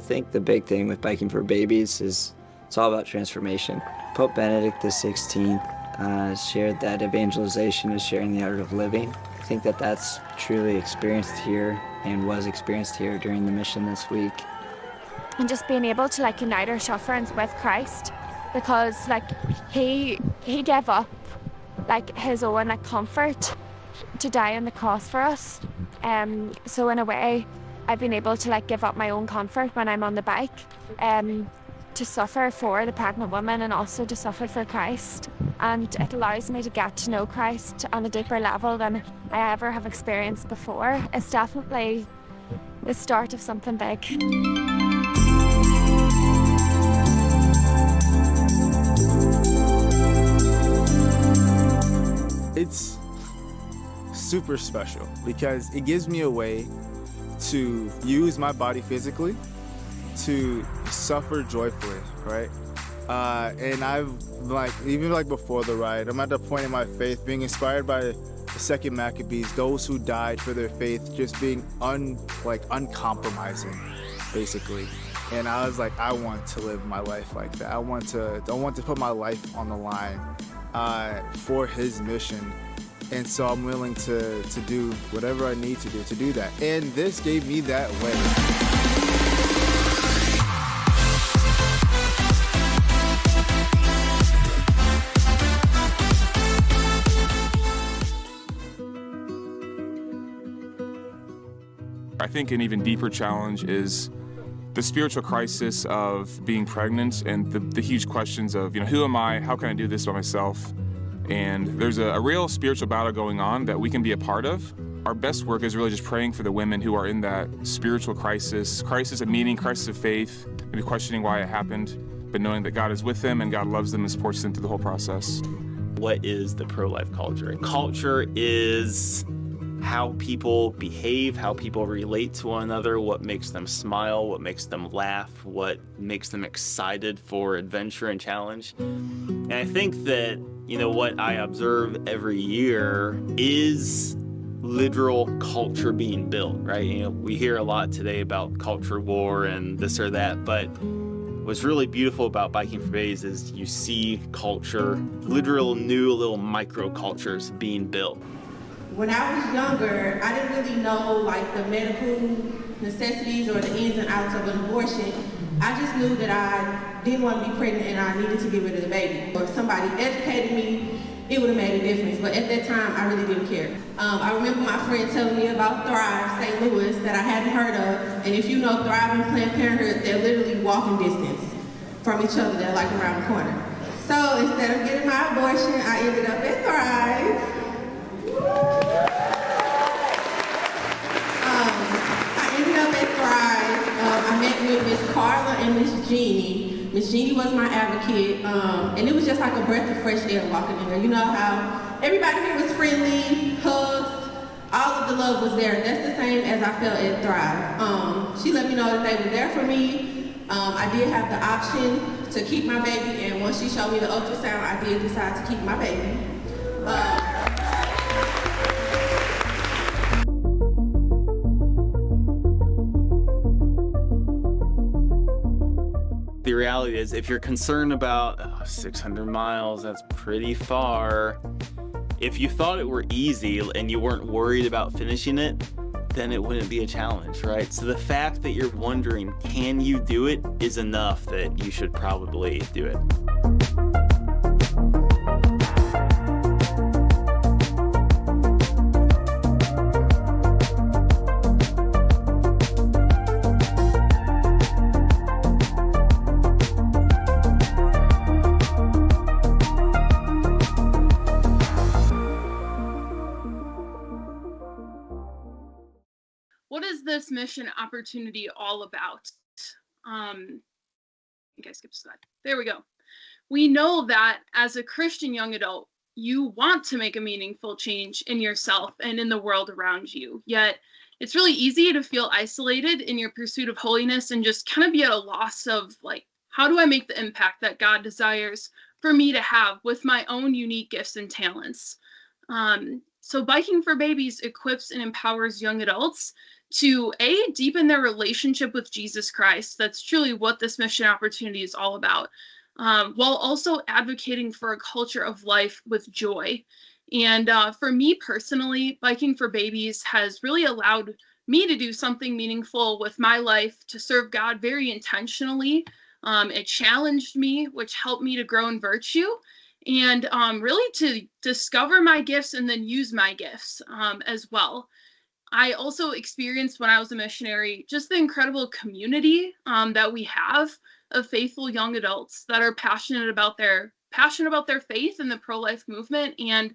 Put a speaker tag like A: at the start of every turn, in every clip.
A: think the big thing with Biking for Babies is it's all about transformation. Pope Benedict XVI shared that evangelization is sharing the art of living. I think that that's truly experienced here and was experienced here during the mission this week.
B: And just being able to like unite our sufferings with Christ, because like he gave up like his own like comfort to die on the cross for us. So in a way, I've been able to like give up my own comfort when I'm on the bike, to suffer for the pregnant woman and also to suffer for Christ. And it allows me to get to know Christ on a deeper level than I ever have experienced before. It's definitely the start of something big.
C: It's super special because it gives me a way to use my body physically to suffer joyfully, right? And I've even before the ride, I'm at the point in my faith being inspired by the Second Maccabees, those who died for their faith, just being uncompromising, basically. And I was like, I want to live my life like that. I want to put my life on the line for his mission. And so I'm willing to do whatever I need to do that. And this gave me that way.
D: I think an even deeper challenge is the spiritual crisis of being pregnant and the huge questions of, who am I? How can I do this by myself? And there's a real spiritual battle going on that we can be a part of. Our best work is really just praying for the women who are in that spiritual crisis of meaning, crisis of faith, maybe questioning why it happened, but knowing that God is with them and God loves them and supports them through the whole process.
E: What is the pro-life culture? Culture is how people behave, how people relate to one another, what makes them smile, what makes them laugh, what makes them excited for adventure and challenge. And I think that, what I observe every year is literal culture being built, right? We hear a lot today about culture war and this or that, but what's really beautiful about Biking for Babies is you see culture, literal new little micro cultures being built.
F: When I was younger, I didn't really know the medical necessities or the ins and outs of an abortion. I just knew that I didn't want to be pregnant and I needed to get rid of the baby. Or if somebody educated me, it would have made a difference. But at that time, I really didn't care. I remember my friend telling me about Thrive St. Louis that I hadn't heard of. And if you know Thrive and Planned Parenthood, they're literally walking distance from each other. They're around the corner. So instead of getting my abortion, I ended up at Thrive. I ended up at Thrive. I met with Miss Carla and Miss Jeannie. Miss Jeannie was my advocate, and it was just like a breath of fresh air walking in there. You know how everybody here was friendly, hugs, all of the love was there. That's the same as I felt at Thrive. She let me know that they were there for me. I did have the option to keep my baby, and once she showed me the ultrasound, I did decide to keep my baby.
E: The reality is, if you're concerned about 600 miles, that's pretty far. If you thought it were easy and you weren't worried about finishing it, then it wouldn't be a challenge, right? So the fact that you're wondering, can you do it, is enough that you should probably do it.
G: What is this mission opportunity all about? I think I skipped a slide. There we go. We know that as a Christian young adult, you want to make a meaningful change in yourself and in the world around you. Yet it's really easy to feel isolated in your pursuit of holiness and just kind of be at a loss of how do I make the impact that God desires for me to have with my own unique gifts and talents? So Biking for Babies equips and empowers young adults to deepen their relationship with Jesus Christ. That's truly what this mission opportunity is all about, while also advocating for a culture of life with joy. And for me personally, Biking for Babies has really allowed me to do something meaningful with my life, to serve God very intentionally. It challenged me, which helped me to grow in virtue, and really to discover my gifts and then use my gifts as well. I also experienced, when I was a missionary, just the incredible community that we have of faithful young adults that are passionate about their faith and the pro-life movement. And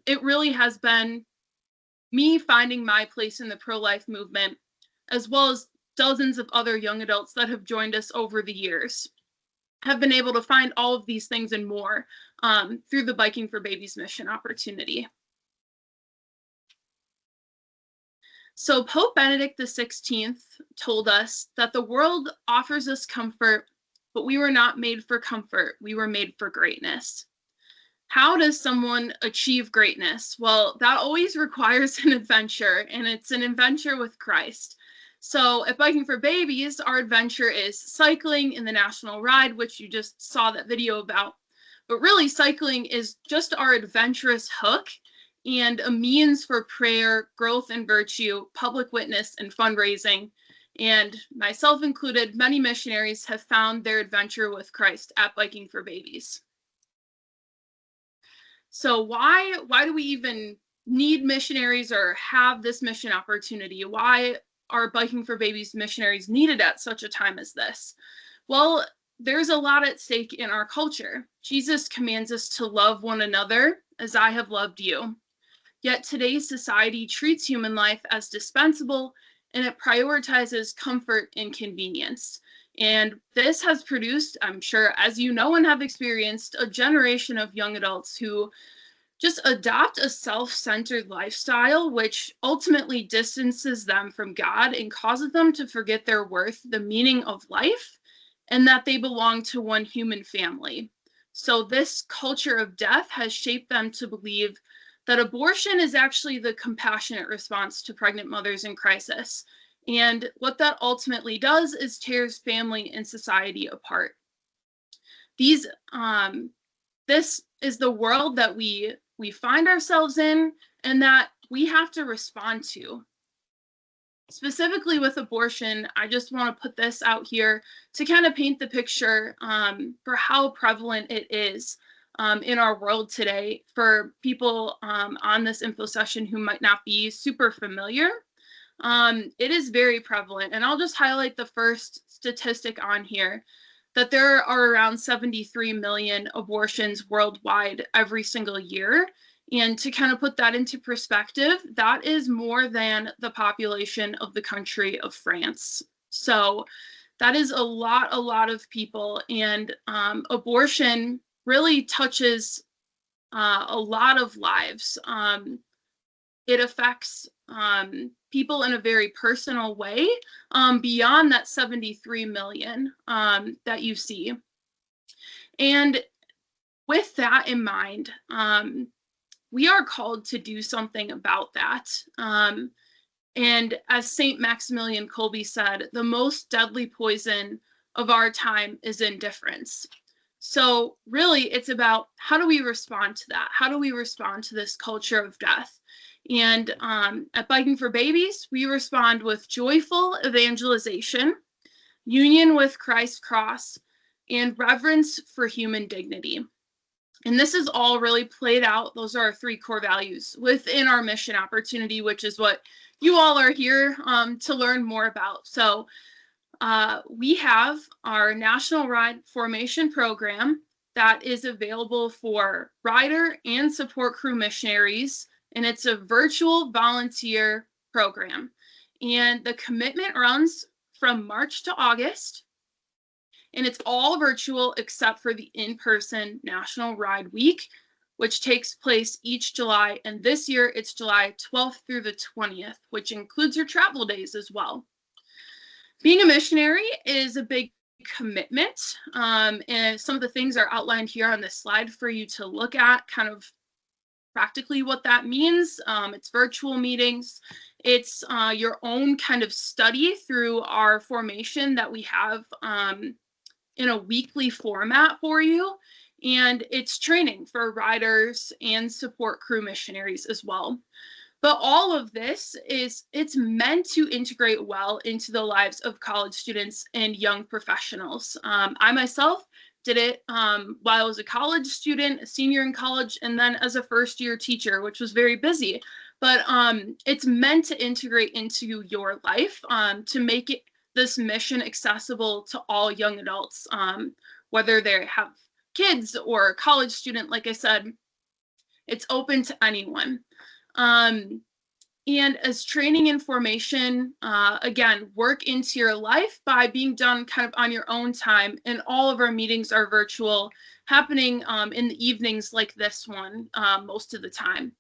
G: it really has been me finding my place in the pro-life movement, as well as dozens of other young adults that have joined us over the years, have been able to find all of these things and more through the Biking for Babies mission opportunity. So Pope Benedict XVI told us that the world offers us comfort, but we were not made for comfort. We were made for greatness. How does someone achieve greatness? Well, that always requires an adventure, and it's an adventure with Christ. So at Biking for Babies, our adventure is cycling in the National Ride, which you just saw that video about. But really, cycling is just our adventurous hook and a means for prayer, growth in virtue, public witness, and fundraising. And myself included, many missionaries have found their adventure with Christ at Biking for Babies. So why do we even need missionaries or have this mission opportunity? Why are Biking for Babies missionaries needed at such a time as this? Well, there's a lot at stake in our culture. Jesus commands us to love one another as I have loved you. Yet today's society treats human life as dispensable, and it prioritizes comfort and convenience. And this has produced, I'm sure, as you know and have experienced, a generation of young adults who just adopt a self-centered lifestyle, which ultimately distances them from God and causes them to forget their worth, the meaning of life, and that they belong to one human family. So this culture of death has shaped them to believe that abortion is actually the compassionate response to pregnant mothers in crisis. And what that ultimately does is tears family and society apart. This is the world that we find ourselves in, and that we have to respond to. Specifically with abortion, I just want to put this out here to kind of paint the picture for how prevalent it is in our world today for people on this info session who might not be super familiar. It is very prevalent, and I'll just highlight the first statistic on here, that there are around 73 million abortions worldwide every single year. And to kind of put that into perspective, that is more than the population of the country of France. So that is a lot of people, and abortion really touches a lot of lives. It affects people in a very personal way, beyond that 73 million that you see. And with that in mind, we are called to do something about that. And as St. Maximilian Kolbe said, the most deadly poison of our time is indifference. So really, it's about how do we respond to that? How do we respond to this culture of death? And at Biking for Babies, we respond with joyful evangelization, union with Christ's cross, and reverence for human dignity. And this is all really played out. Those are our 3 core values within our mission opportunity, which is what you all are here to learn more about. So we have our National Ride Formation Program that is available for rider and support crew missionaries, and it's a virtual volunteer program. And the commitment runs from March to August, and it's all virtual except for the in-person National Ride Week, which takes place each July. And this year it's July 12th through the 20th, which includes your travel days as well. Being a missionary is a big commitment, and some of the things are outlined here on this slide for you to look at, kind of practically what that means. It's virtual meetings. It's your own kind of study through our formation that we have in a weekly format for you. And it's training for riders and support crew missionaries as well. But all of this it's meant to integrate well into the lives of college students and young professionals. I myself did it while I was a college student, a senior in college, and then as a first-year teacher, which was very busy. But it's meant to integrate into your life, to make this mission accessible to all young adults, whether they have kids or a college student. Like I said, it's open to anyone. And as training and formation, again, work into your life by being done kind of on your own time. And all of our meetings are virtual, happening in the evenings like this one most of the time.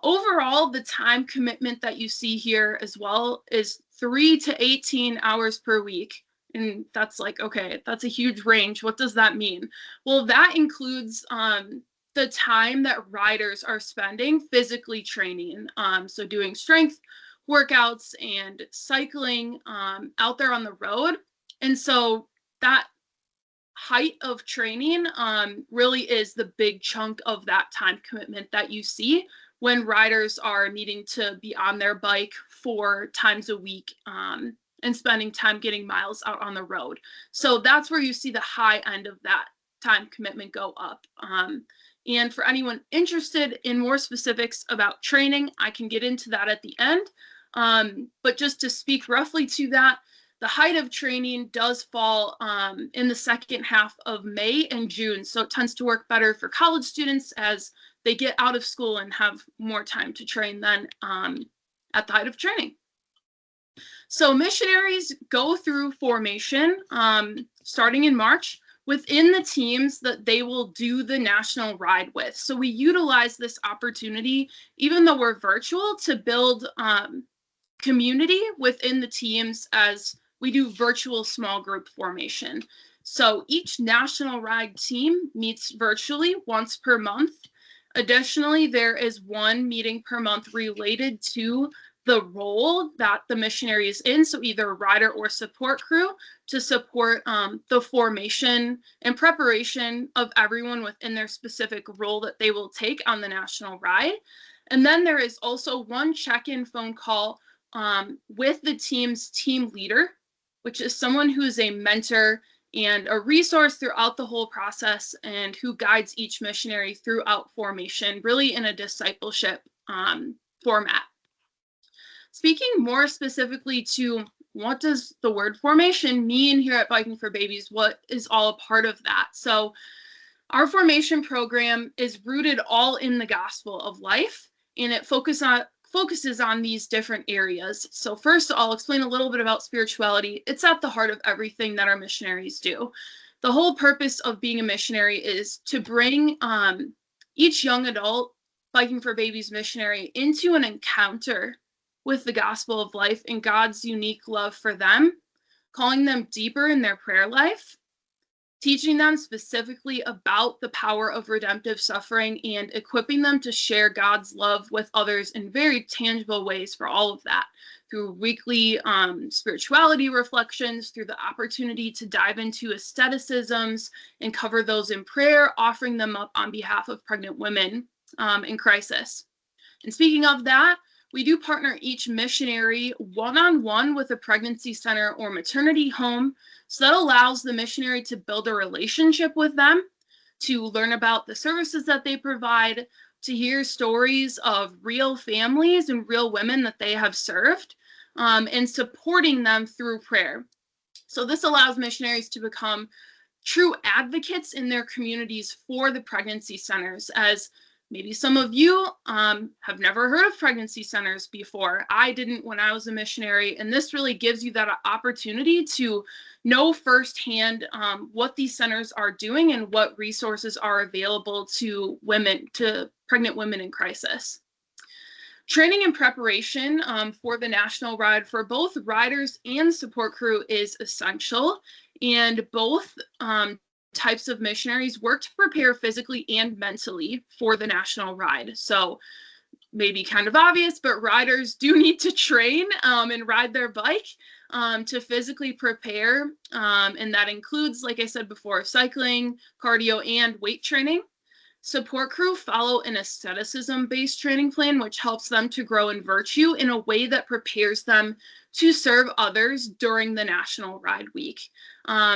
G: Overall, the time commitment that you see here as well is 3 to 18 hours per week. And that's like, okay, that's a huge range. What does that mean? Well, that includes the time that riders are spending physically training. So doing strength workouts and cycling out there on the road. And so that height of training really is the big chunk of that time commitment that you see when riders are needing to be on their bike 4 times a week and spending time getting miles out on the road. So that's where you see the high end of that time commitment go up. And for anyone interested in more specifics about training, I can get into that at the end. But just to speak roughly to that, the height of training does fall in the second half of May and June. So it tends to work better for college students as they get out of school and have more time to train than at the height of training. So missionaries go through formation starting in March within the teams that they will do the national ride with. So we utilize this opportunity, even though we're virtual, to build community within the teams as we do virtual small group formation. So each national ride team meets virtually once per month. Additionally, there is one meeting per month related to the role that the missionary is in, so either a rider or support crew, to support the formation and preparation of everyone within their specific role that they will take on the national ride. And then there is also one check-in phone call with the team's team leader, which is someone who is a mentor and a resource throughout the whole process and who guides each missionary throughout formation, really in a discipleship format. Speaking more specifically to what does the word formation mean here at Biking for Babies, what is all a part of that? So our formation program is rooted all in the gospel of life, and it focuses on these different areas. So first, I'll explain a little bit about spirituality. It's at the heart of everything that our missionaries do. The whole purpose of being a missionary is to bring each young adult Biking for Babies missionary into an encounter with the gospel of life and God's unique love for them, calling them deeper in their prayer life, teaching them specifically about the power of redemptive suffering, and equipping them to share God's love with others in very tangible ways for all of that, through weekly spirituality reflections, through the opportunity to dive into asceticisms and cover those in prayer, offering them up on behalf of pregnant women in crisis. And speaking of that, we do partner each missionary one-on-one with a pregnancy center or maternity home. So that allows the missionary to build a relationship with them, to learn about the services that they provide, to hear stories of real families and real women that they have served, and supporting them through prayer. So this allows missionaries to become true advocates in their communities for the pregnancy centers, as maybe some of you have never heard of pregnancy centers before. I didn't when I was a missionary, and this really gives you that opportunity to know firsthand what these centers are doing and what resources are available to women, to pregnant women in crisis. Training and preparation for the national ride for both riders and support crew is essential, and both types of missionaries work to prepare physically and mentally for the national ride. So maybe kind of obvious, but riders do need to train and ride their bike to physically prepare. And that includes, like I said before, cycling, cardio, and weight training. Support crew follow an asceticism-based training plan, which helps them to grow in virtue in a way that prepares them to serve others during the National Ride Week.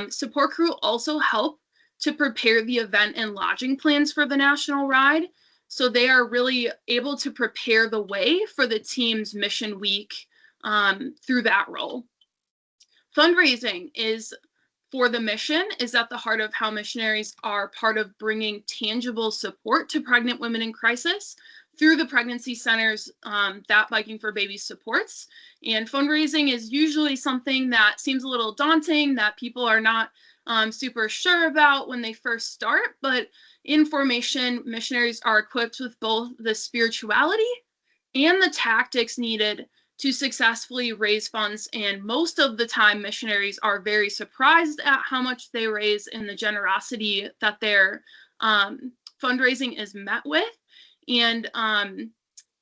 G: Support crew also help to prepare the event and lodging plans for the National Ride, so they are really able to prepare the way for the team's mission week through that role. Fundraising for the mission is at the heart of how missionaries are part of bringing tangible support to pregnant women in crisis through the pregnancy centers that Biking for Babies supports. And fundraising is usually something that seems a little daunting, that people are not super sure about when they first start, but in formation, missionaries are equipped with both the spirituality and the tactics needed to successfully raise funds, and most of the time missionaries are very surprised at how much they raise and the generosity that their fundraising is met with. And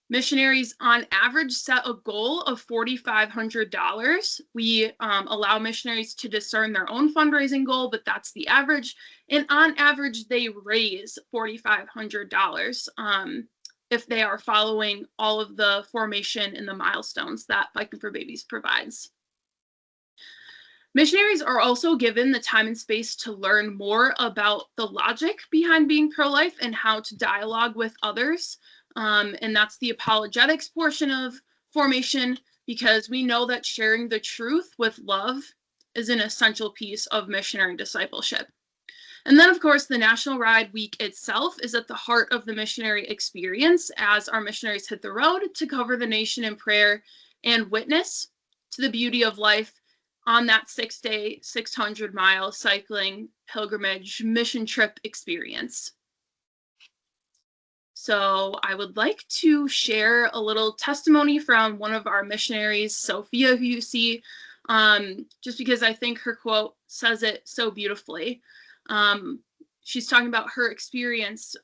G: missionaries on average set a goal of $4,500. We allow missionaries to discern their own fundraising goal, but that's the average. And on average, they raise $4,500 if they are following all of the formation and the milestones that Biking for Babies provides. Missionaries are also given the time and space to learn more about the logic behind being pro-life and how to dialogue with others. And that's the apologetics portion of formation, because we know that sharing the truth with love is an essential piece of missionary discipleship. And then, of course, the National Ride Week itself is at the heart of the missionary experience as our missionaries hit the road to cover the nation in prayer and witness to the beauty of life on that 6-day, 600-mile cycling pilgrimage mission trip experience. So I would like to share a little testimony from one of our missionaries, Sophia, who you see, just because I think her quote says it so beautifully. She's talking about her experience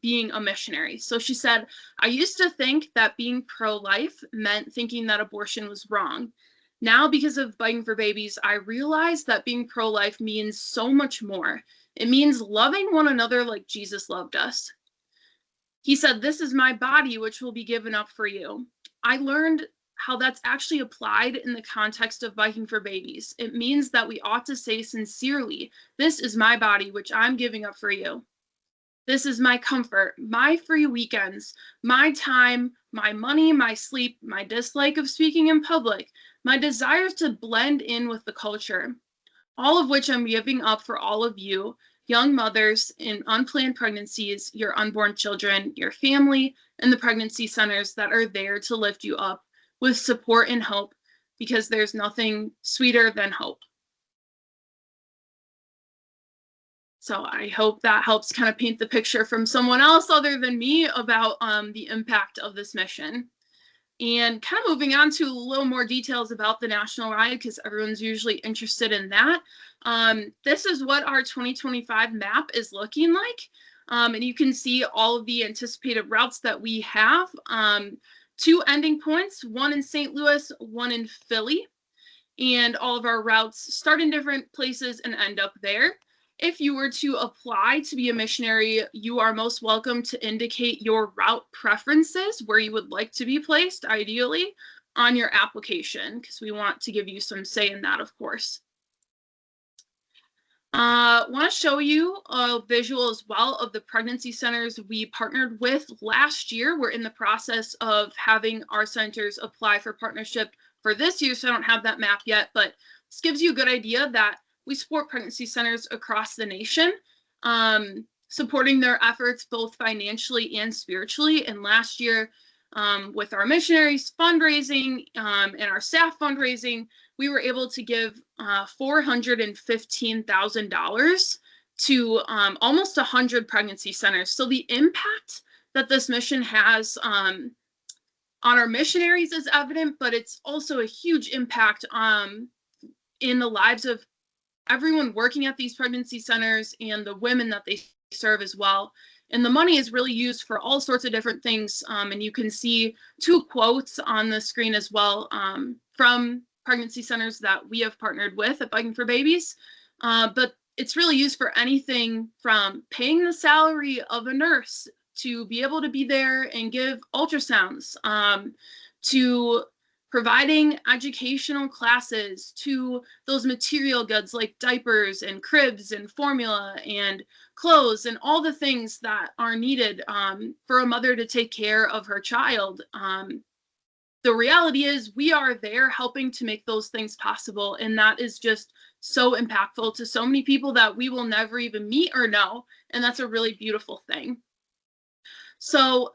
G: being a missionary. So she said, "I used to think that being pro-life meant thinking that abortion was wrong. Now, because of Biking for Babies, I realize that being pro-life means so much more. It means loving one another like Jesus loved us. He said, 'This is my body, which will be given up for you.' I learned how that's actually applied in the context of Biking for Babies. It means that we ought to say sincerely, 'This is my body, which I'm giving up for you.' This is my comfort, my free weekends, my time, my money, my sleep, my dislike of speaking in public, my desire to blend in with the culture, all of which I'm giving up for all of you, young mothers in unplanned pregnancies, your unborn children, your family, and the pregnancy centers that are there to lift you up with support and hope, because there's nothing sweeter than hope." So I hope that helps kind of paint the picture from someone else other than me about the impact of this mission. And kind of moving on to a little more details about the National Ride, because everyone's usually interested in that. This is what our 2025 map is looking like. And you can see all of the anticipated routes that we have. 2 ending points, one in St. Louis, one in Philly. And all of our routes start in different places and end up there. If you were to apply to be a missionary, you are most welcome to indicate your route preferences, where you would like to be placed, ideally, on your application, because we want to give you some say in that, of course. Want to show you a visual as well of the pregnancy centers we partnered with last year. We're in the process of having our centers apply for partnership for this year, so I don't have that map yet, but this gives you a good idea that we support pregnancy centers across the nation, supporting their efforts both financially and spiritually. And last year, with our missionaries fundraising and our staff fundraising, we were able to give $415,000 to almost 100 pregnancy centers. So the impact that this mission has on our missionaries is evident, but it's also a huge impact in the lives of everyone working at these pregnancy centers and the women that they serve as well. And the money is really used for all sorts of different things. And you can see 2 quotes on the screen as well from pregnancy centers that we have partnered with at Biking for Babies. But it's really used for anything from paying the salary of a nurse to be able to be there and give ultrasounds, to providing educational classes, to those material goods like diapers and cribs and formula and clothes and all the things that are needed for a mother to take care of her child. The reality is we are there helping to make those things possible, and that is just so impactful to so many people that we will never even meet or know, and that's a really beautiful thing. So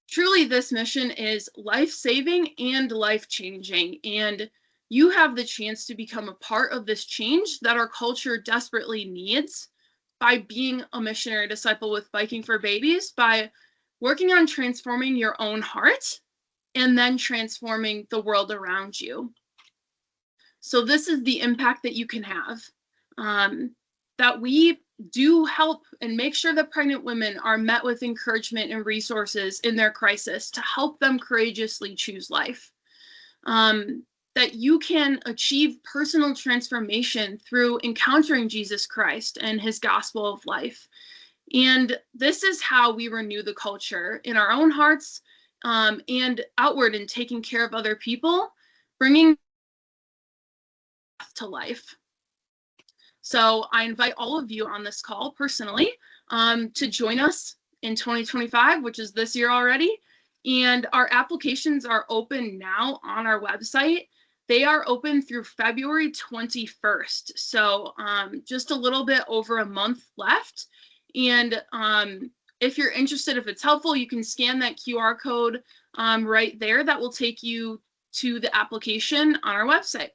G: truly, this mission is life-saving and life-changing, and you have the chance to become a part of this change that our culture desperately needs by being a missionary disciple with Biking for Babies, by working on transforming your own heart and then transforming the world around you. So this is the impact that you can have, that we do help and make sure that pregnant women are met with encouragement and resources in their crisis to help them courageously choose life. That you can achieve personal transformation through encountering Jesus Christ and his gospel of life. And this is how we renew the culture in our own hearts and outward in taking care of other people, bringing to life. So I invite all of you on this call personally to join us in 2025, which is this year already. And our applications are open now on our website. They are open through February 21st. So just a little bit over a month left. And if you're interested, if it's helpful, you can scan that QR code right there. That will take you to the application on our website.